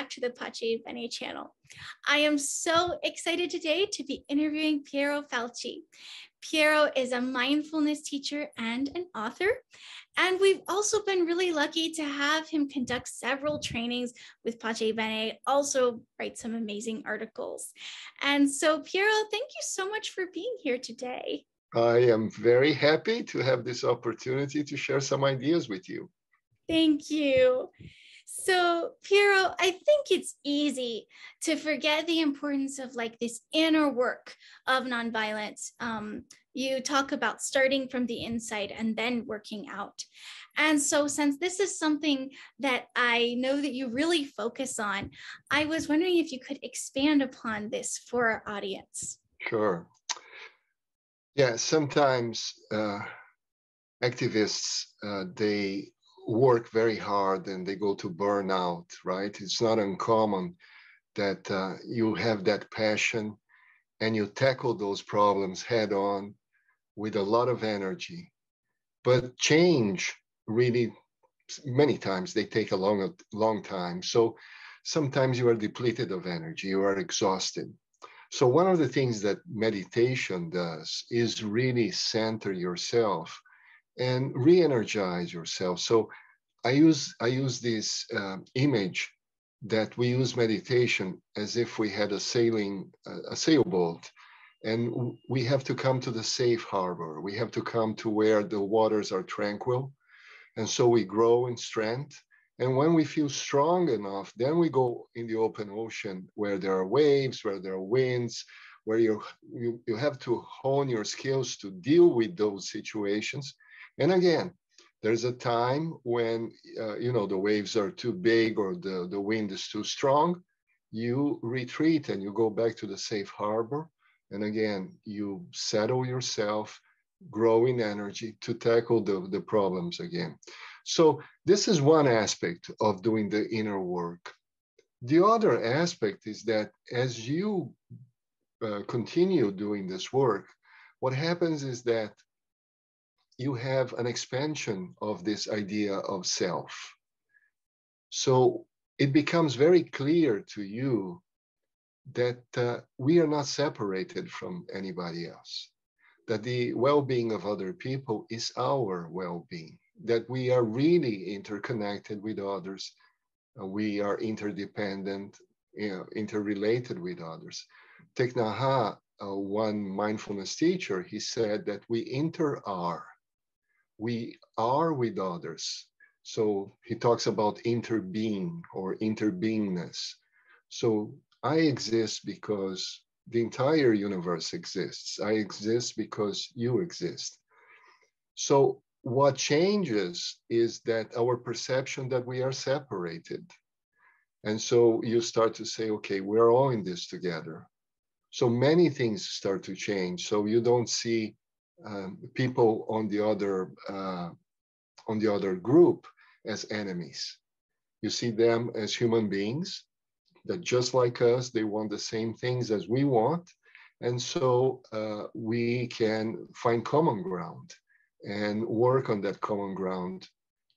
back to the Pace Bene channel. I am so excited today to be interviewing Piero Falci. Piero is a mindfulness teacher and an author, and we've also been really lucky to have him conduct several trainings with Pace Bene, also write some amazing articles. And so, Piero, thank you so much for being here today. I am very happy to have this opportunity to share some ideas with you. Thank you. So, Piero, I think it's easy to forget the importance of like this inner work of nonviolence. You talk about starting from the inside and then working out. And so since this is something that I know that you really focus on, I was wondering if you could expand upon this for our audience. Sure. Yeah, sometimes activists, they work very hard and they go to burnout, right? It's not uncommon that you have that passion and you tackle those problems head on with a lot of energy. But change really, many times they take a long time. So sometimes you are depleted of energy, you are exhausted. So one of the things that meditation does is really center yourself and re-energize yourself. So I use this image that we use meditation as if we had a sailboat, and we have to come to the safe harbor. We have to come to where the waters are tranquil, and so we grow in strength. And when we feel strong enough, then we go in the open ocean where there are waves, where there are winds, where you have to hone your skills to deal with those situations. And again, there's a time when the waves are too big or the wind is too strong. You retreat and you go back to the safe harbor. And again, you settle yourself, grow in energy to tackle the problems again. So this is one aspect of doing the inner work. The other aspect is that as you continue doing this work, what happens is that you have an expansion of this idea of self. So it becomes very clear to you that we are not separated from anybody else, that the well-being of other people is our well-being, that we are really interconnected with others, we are interdependent, interrelated with others. Thich Nhat Hanh, one mindfulness teacher, he said that we inter-are. We are with others. So he talks about interbeing or interbeingness. So I exist because the entire universe exists. I exist because you exist. So what changes is that our perception that we are separated. And so you start to say, okay, we're all in this together. So many things start to change. So you don't see people on the other group as enemies. You see them as human beings that just like us, they want the same things as we want. And so we can find common ground and work on that common ground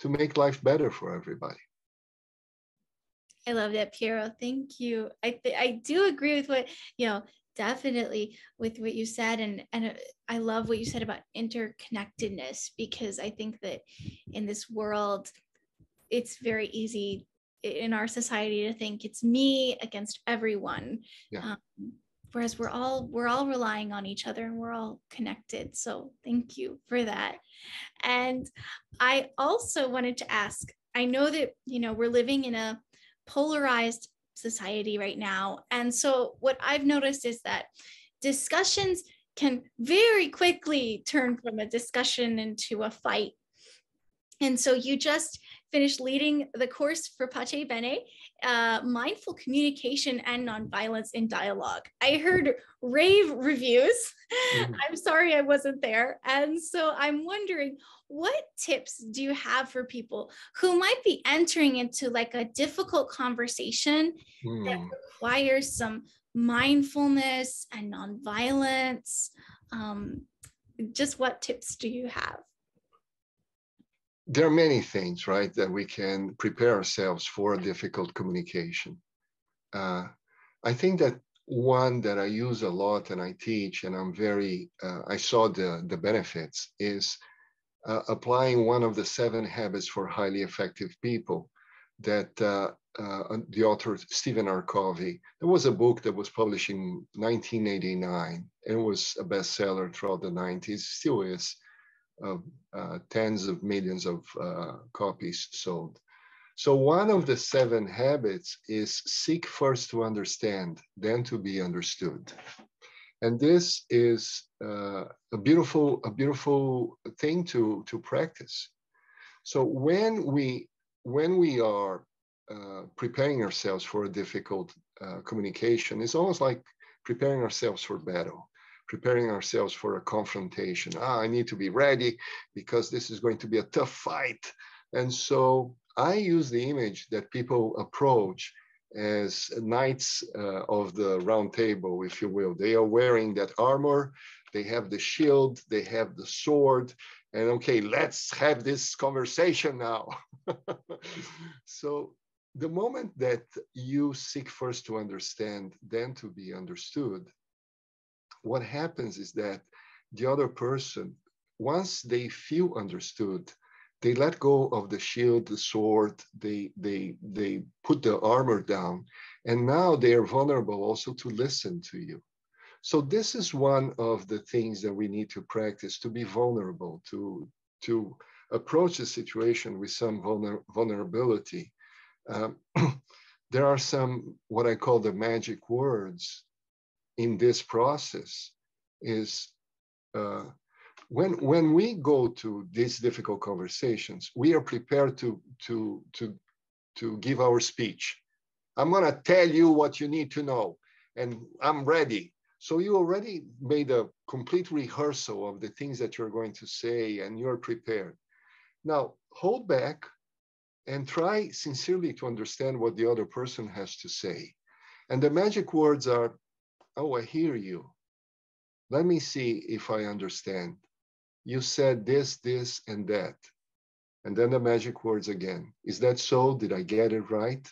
to make life better for everybody. I love that, Piero. Thank you. I do agree with what, definitely with what you said. And I love what you said about interconnectedness, because I think that in this world, it's very easy in our society to think it's me against everyone. Yeah. Whereas we're all relying on each other and we're all connected. So thank you for that. And I also wanted to ask, I know that, we're living in a polarized society right now. And so what I've noticed is that discussions can very quickly turn from a discussion into a fight. And so you just finished leading the course for Pace Bene, Mindful Communication and Nonviolence in Dialogue. I heard rave reviews. Mm-hmm. I'm sorry I wasn't there. And so I'm wondering, what tips do you have for people who might be entering into like a difficult conversation that requires some mindfulness and nonviolence? Just what tips do you have? There are many things, right, that we can prepare ourselves for a difficult communication. I think that one that I use a lot and I teach, and I'm very, I saw the benefits, is applying one of the 7 habits for highly effective people that the author Stephen R. Covey. There was a book that was published in 1989. It was a bestseller throughout the 90s, still is. Tens of millions of copies sold. So one of the 7 habits is seek first to understand, then to be understood. And this is a beautiful thing to practice. So when we are preparing ourselves for a difficult communication, it's almost like preparing ourselves for battle, preparing ourselves for a confrontation. I need to be ready because this is going to be a tough fight. And so I use the image that people approach as knights of the round table, if you will. They are wearing that armor, they have the shield, they have the sword, and okay, let's have this conversation now. So the moment that you seek first to understand, then to be understood, what happens is that the other person, once they feel understood, they let go of the shield, the sword, they put the armor down, and now they are vulnerable also to listen to you. So this is one of the things that we need to practice, to be vulnerable, to approach the situation with some vulnerability. There are some, what I call the magic words in this process is, when we go to these difficult conversations, we are prepared to give our speech. I'm going to tell you what you need to know, and I'm ready. So you already made a complete rehearsal of the things that you're going to say, and you're prepared. Now, hold back and try sincerely to understand what the other person has to say. And the magic words are, oh, I hear you. Let me see if I understand. You said this, this, and that. And then the magic words again. Is that so? Did I get it right?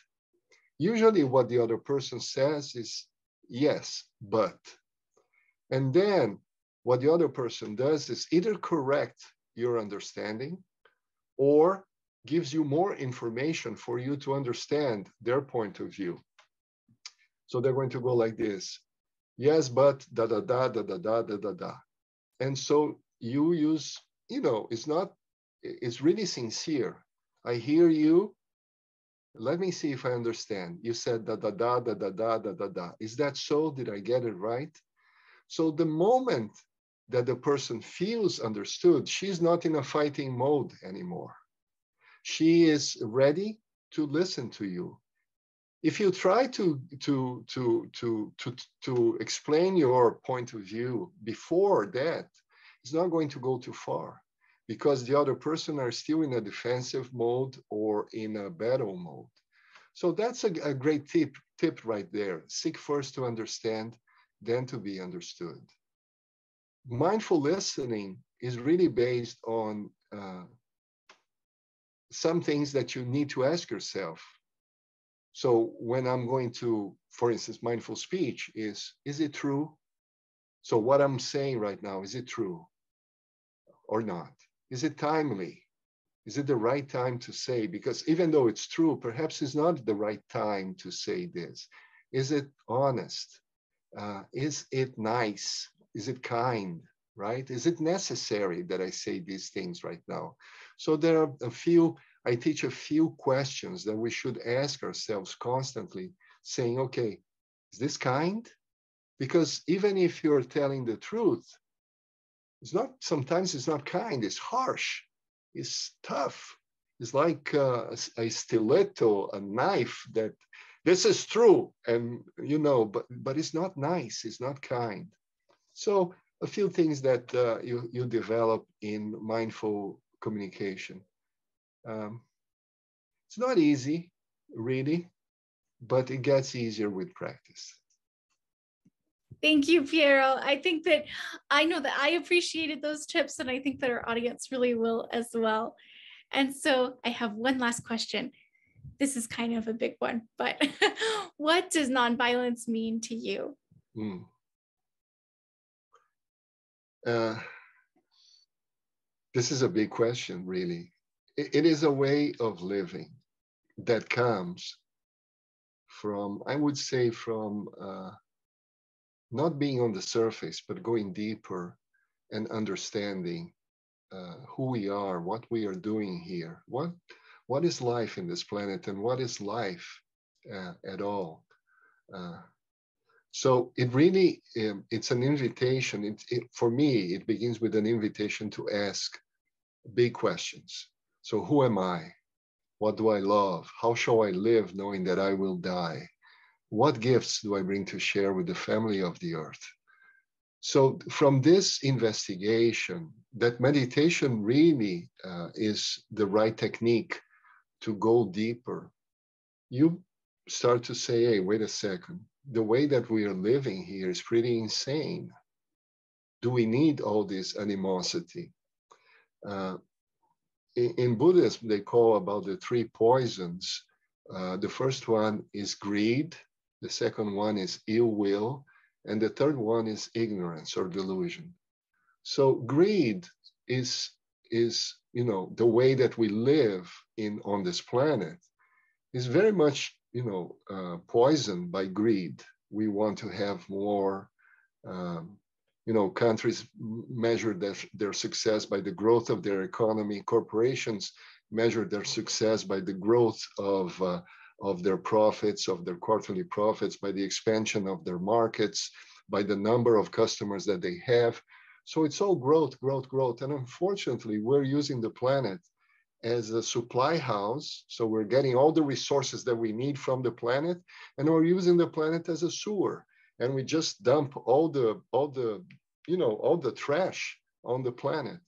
Usually what the other person says is, yes, but. And then what the other person does is either correct your understanding or gives you more information for you to understand their point of view. So they're going to go like this. Yes, but da da da da da da da da da. And so you use, it's really sincere. I hear you. Let me see if I understand. You said da da da da da da da da da. Is that so? Did I get it right? So the moment that the person feels understood, she's not in a fighting mode anymore. She is ready to listen to you. If you try to explain your point of view before that, it's not going to go too far, because the other person are still in a defensive mode or in a battle mode. So that's a great tip right there. Seek first to understand, then to be understood. Mindful listening is really based on some things that you need to ask yourself. So when I'm going to, for instance, mindful speech is it true? So what I'm saying right now, is it true or not? Is it timely? Is it the right time to say? Because even though it's true, perhaps it's not the right time to say this. Is it honest? Is it nice? Is it kind, right? Is it necessary that I say these things right now? So there are I teach a few questions that we should ask ourselves constantly, saying, okay, is this kind? Because even if you're telling the truth, sometimes it's not kind, it's harsh, it's tough. It's like a stiletto, a knife that this is true, and but it's not nice, it's not kind. So a few things that you develop in mindful communication. It's not easy, really, but it gets easier with practice. Thank you, Piero. I know that I appreciated those tips, and I think that our audience really will as well. And so I have one last question. this is kind of a big one, but what does nonviolence mean to you? Mm. This is a big question, really. It is a way of living that comes from, I would say, from not being on the surface, but going deeper and understanding who we are, what we are doing here, what is life in this planet, and what is life at all. So it really, it's an invitation. For me, it begins with an invitation to ask big questions. So who am I? What do I love? How shall I live knowing that I will die? What gifts do I bring to share with the family of the earth? So from this investigation, that meditation really is the right technique to go deeper. You start to say, hey, wait a second. The way that we are living here is pretty insane. Do we need all this animosity? In Buddhism, they call about the three poisons. The first one is greed. The second one is ill will. And the third one is ignorance or delusion. So greed is the way that we live on this planet is very much, poisoned by greed. We want to have more, countries measure their success by the growth of their economy. Corporations measure their success by the growth of their profits, of their quarterly profits, by the expansion of their markets, by the number of customers that they have. So it's all growth, growth, growth. And unfortunately, we're using the planet as a supply house. So we're getting all the resources that we need from the planet, and we're using the planet as a sewer. And we just dump all the trash on the planet.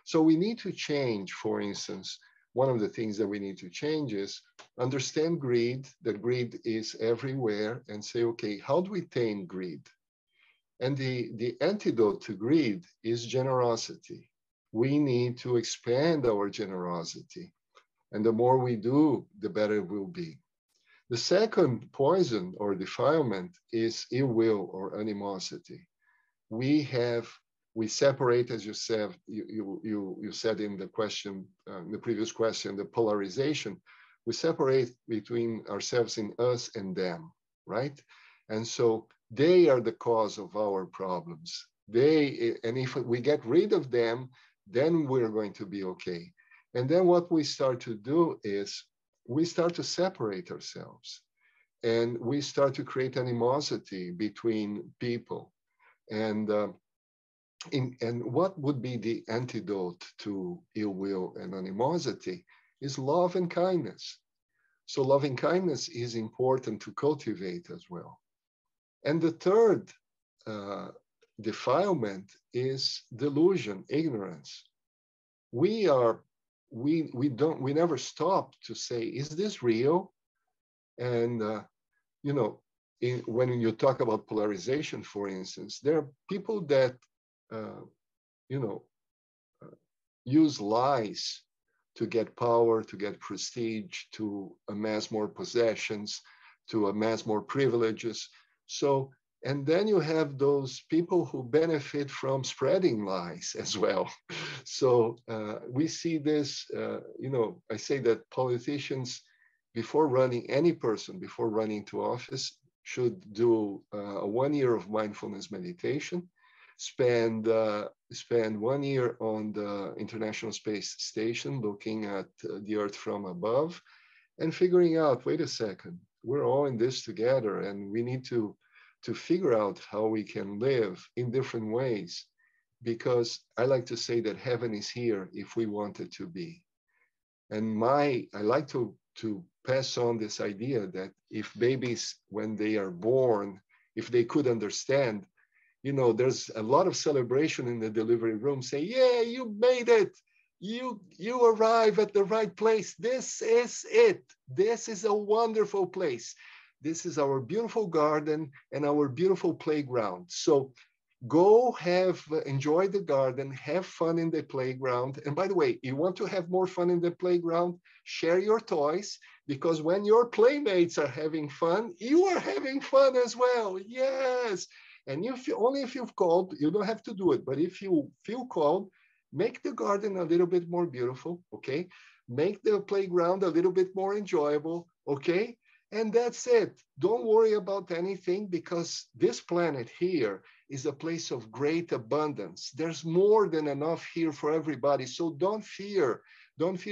So we need to change, for instance, one of the things that we need to change is understand greed, that greed is everywhere, and say, okay, how do we tame greed? And the antidote to greed is generosity. We need to expand our generosity. And the more we do, the better it will be. The second poison or defilement is ill will or animosity. We separate, as you said, you said in the question, the previous question, the polarization. We separate between ourselves in us and them, right? And so they are the cause of our problems. And if we get rid of them, then we're going to be okay. And then what we start to do is we start to separate ourselves, and we start to create animosity between people. And what would be the antidote to ill will and animosity is love and kindness. So loving kindness is important to cultivate as well. And the third defilement is delusion, ignorance. We never stop to say, is this real? And when you talk about polarization, for instance, there are people that use lies to get power, to get prestige, to amass more possessions, to amass more privileges. So, and then you have those people who benefit from spreading lies as well. So we see this, I say that politicians, before running to office, should do 1 year of mindfulness meditation, spend 1 year on the International Space Station looking at the Earth from above and figuring out, wait a second, we're all in this together, and we need to figure out how we can live in different ways, because I like to say that heaven is here if we want it to be. And I like to pass on this idea that if babies, when they are born, if they could understand, there's a lot of celebration in the delivery room, say, yeah, you made it. You arrive at the right place. This is it. This is a wonderful place. This is our beautiful garden and our beautiful playground. So Go enjoy the garden, have fun in the playground. And by the way, you want to have more fun in the playground, share your toys, because when your playmates are having fun, you are having fun as well. Yes. And only if you've called, you don't have to do it, but if you feel called, make the garden a little bit more beautiful, okay? Make the playground a little bit more enjoyable, okay? And that's it. Don't worry about anything, because this planet here is a place of great abundance. There's more than enough here for everybody. So don't fear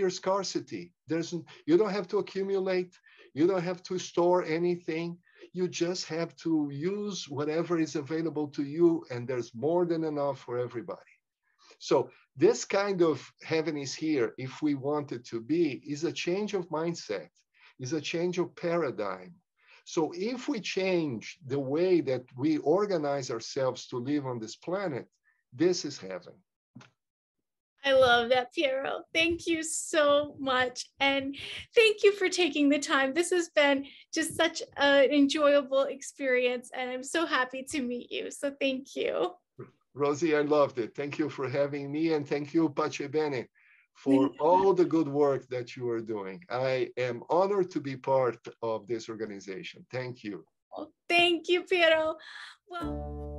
scarcity. You don't have to accumulate. You don't have to store anything. You just have to use whatever is available to you, and there's more than enough for everybody. So this kind of heaven is here, if we want it to be, is a change of mindset, is a change of paradigm. So if we change the way that we organize ourselves to live on this planet, this is heaven. I love that, Piero. Thank you so much. And thank you for taking the time. This has been just such an enjoyable experience, and I'm so happy to meet you. So thank you. Rosie, I loved it. Thank you for having me, and thank you, Pace Bene, for all the good work that you are doing. I am honored to be part of this organization. Thank you. Well, thank you, Piero. Well.